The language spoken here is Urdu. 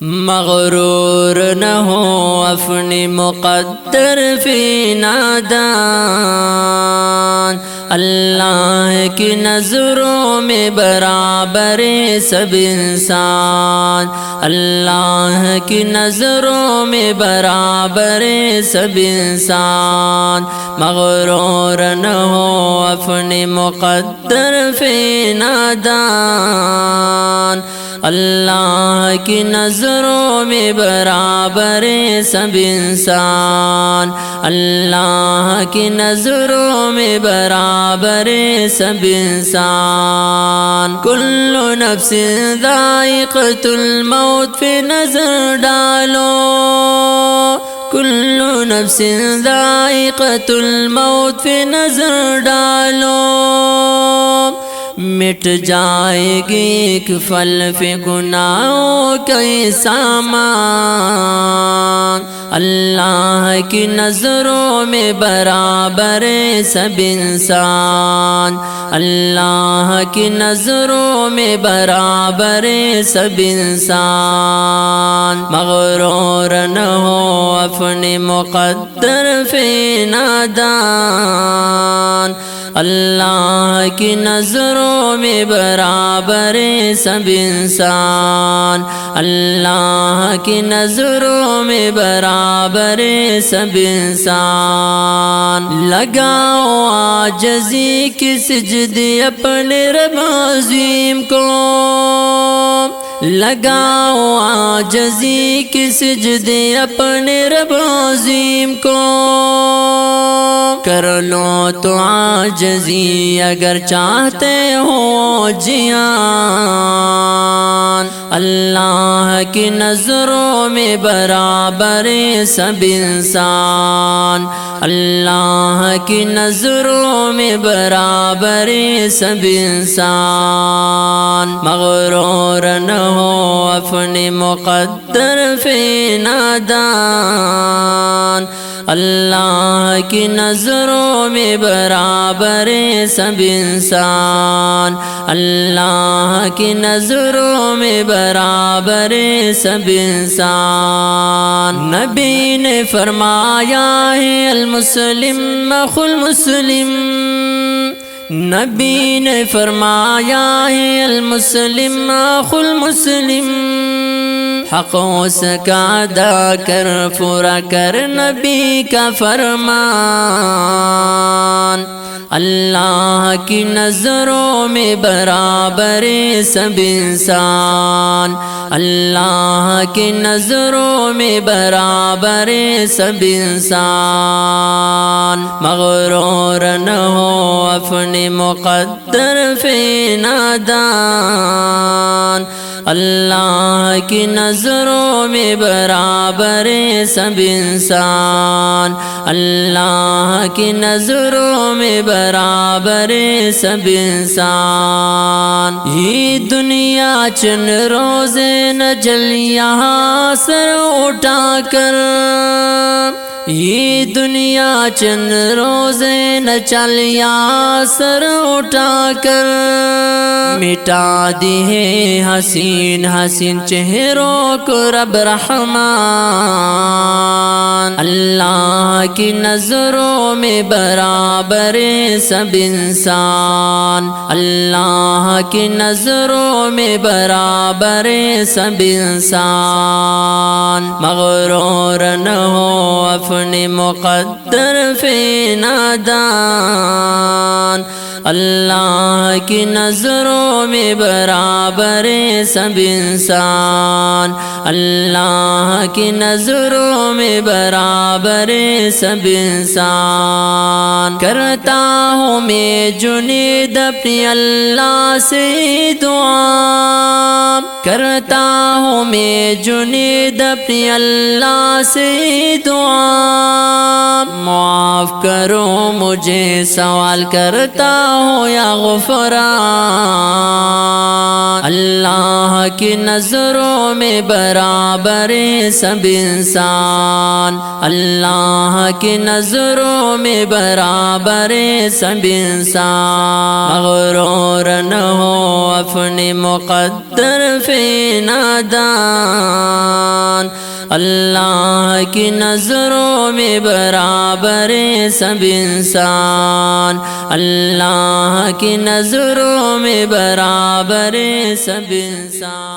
مغرور نہ ہو اپنی مقدر فی نادان، اللہ کی نظروں میں برابر سب انسان، اللہ کی نظروں میں برابر سب انسان۔ مغرور نہ ہو اپنی مقدر فی نادان، اللہ کی نظروں میں برابر سب انسان، اللہ کی نظروں میں برابر سب انسان۔ کل نفس ذائقۃ الموت پہ نظر ڈالو، کل نفس ذائقۃ الموت پہ نظر ڈالو، مٹ جائے گی ایک پھل پہ گناہوں کا سامان، اللہ کی نظروں میں برابر سب انسان، اللہ کی نظروں میں برابر سب انسان۔ مغرور نہ ہو اپنی مقدر فی نادان، اللہ کی نظروں میں برابر سب انسان، اللہ کی نظروں میں برابر سب انسان۔ لگاؤ عاجزی کی سجدے اپنے رب عظیم کو، لگاؤ عاجزی کی سجدے اپنے رب عظیم کو، کر لو تو عاجزی اگر چاہتے ہو جیان، اللہ کی نظروں میں برابر سب انسان، اللہ کی نظروں میں برابر سب انسان۔ مغرور نہ ہو اپنی مقدر فی نادان، اللہ کی نظروں میں برابر سب انسان، اللہ کی نظروں میں برابر سب انسان۔ نبی نے فرمایا ہے المسلم اخو المسلم، نبی نے فرمایا ہے المسلم اخو المسلم، حق اس کا ادا کر پورا کر نبی کا فرمان، اللہ کی نظروں میں برابر سب انسان، اللہ کی نظروں میں برابر سب انسان۔ مغرور نہ ہو اپنی مقدر فی نادان، اللہ کی نظروں میں برابر سب انسان، اللہ کی نظروں میں برابر سب انسان۔ یہ دنیا چند روزے نہ جل یہاں سر اٹھا کر، یہ دنیا چند روزے نہ چل یہاں سر اٹھا کر، مٹا دی ہے حسین حسین چہروں کو رب رحمان، اللہ کی نظروں میں برابر سب انسان، اللہ کی نظروں میں برابر سب انسان۔ مغرور نہ ہو اپنی مقدر فی نادان، اللہ کی نظروں میں برابر سب انسان، اللہ کی نظروں میں برابر سب انسان۔ کرتا ہوں میں جنید اپنی اللہ سے دعا، کرتا ہوں میں جنید اپنی اللہ سے دعا، معاف کرو مجھے سوال کرتا ہوں یا غفران۔ اللہ کی نظروں میں برابر سب انسان، اللہ کی نظروں میں برابر سب انسان۔ مغرور نہ ہو اپنے مقدر فی نادان، اللہ کی نظروں میں برابر سب انسان، اللہ کی نظروں میں برابر سب انسان۔